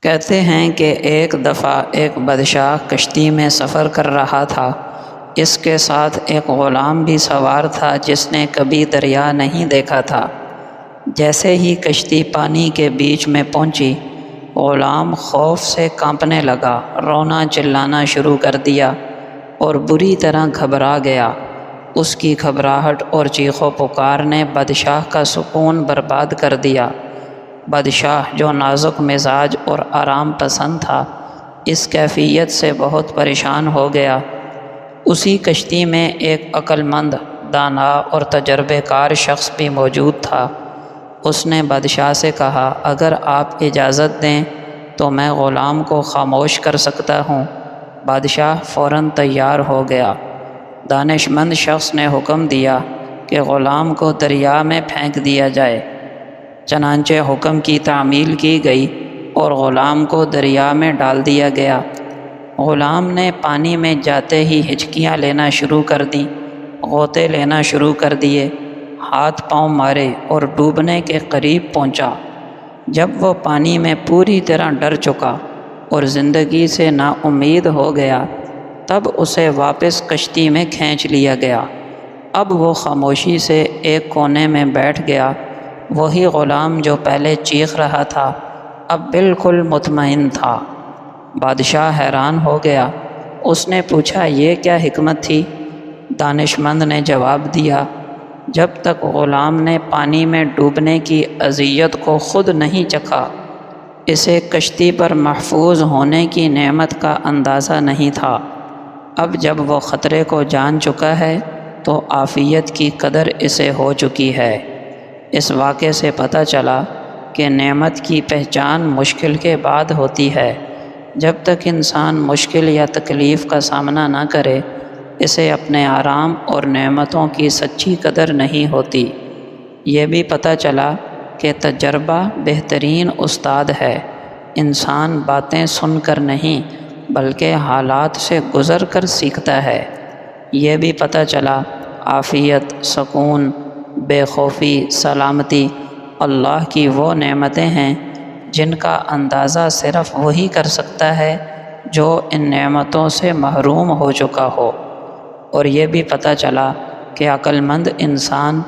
کہتے ہیں کہ ایک دفعہ ایک بادشاہ کشتی میں سفر کر رہا تھا۔ اس کے ساتھ ایک غلام بھی سوار تھا جس نے کبھی دریا نہیں دیکھا تھا۔ جیسے ہی کشتی پانی کے بیچ میں پہنچی، غلام خوف سے کانپنے لگا، رونا چلانا شروع کر دیا اور بری طرح گھبرا گیا۔ اس کی گھبراہٹ اور چیخ و پکار نے بادشاہ کا سکون برباد کر دیا۔ بادشاہ جو نازک مزاج اور آرام پسند تھا، اس کیفیت سے بہت پریشان ہو گیا۔ اسی کشتی میں ایک عقل مند، دانا اور تجربے کار شخص بھی موجود تھا۔ اس نے بادشاہ سے کہا، اگر آپ اجازت دیں تو میں غلام کو خاموش کر سکتا ہوں۔ بادشاہ فوراً تیار ہو گیا۔ دانش مند شخص نے حکم دیا کہ غلام کو دریا میں پھینک دیا جائے۔ چنانچہ حکم کی تعمیل کی گئی اور غلام کو دریا میں ڈال دیا گیا۔ غلام نے پانی میں جاتے ہی ہچکیاں لینا شروع کر دیں، غوطے لینا شروع کر دیے، ہاتھ پاؤں مارے اور ڈوبنے کے قریب پہنچا۔ جب وہ پانی میں پوری طرح ڈر چکا اور زندگی سے نا امید ہو گیا، تب اسے واپس کشتی میں کھینچ لیا گیا۔ اب وہ خاموشی سے ایک کونے میں بیٹھ گیا۔ وہی غلام جو پہلے چیخ رہا تھا، اب بالکل مطمئن تھا۔ بادشاہ حیران ہو گیا۔ اس نے پوچھا، یہ کیا حکمت تھی؟ دانش مند نے جواب دیا، جب تک غلام نے پانی میں ڈوبنے کی اذیت کو خود نہیں چکھا، اسے کشتی پر محفوظ ہونے کی نعمت کا اندازہ نہیں تھا۔ اب جب وہ خطرے کو جان چکا ہے تو عافیت کی قدر اسے ہو چکی ہے۔ اس واقعے سے پتہ چلا کہ نعمت کی پہچان مشکل کے بعد ہوتی ہے۔ جب تک انسان مشکل یا تکلیف کا سامنا نہ کرے، اسے اپنے آرام اور نعمتوں کی سچی قدر نہیں ہوتی۔ یہ بھی پتہ چلا کہ تجربہ بہترین استاد ہے۔ انسان باتیں سن کر نہیں بلکہ حالات سے گزر کر سیکھتا ہے۔ یہ بھی پتہ چلا عافیت، سکون، بے خوفی، سلامتی اللہ کی وہ نعمتیں ہیں جن کا اندازہ صرف وہی کر سکتا ہے جو ان نعمتوں سے محروم ہو چکا ہو۔ اور یہ بھی پتہ چلا کہ عقل مند انسان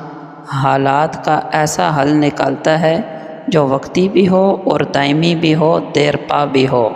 حالات کا ایسا حل نکالتا ہے جو وقتی بھی ہو اور دائمی بھی ہو، دیر پا بھی ہو۔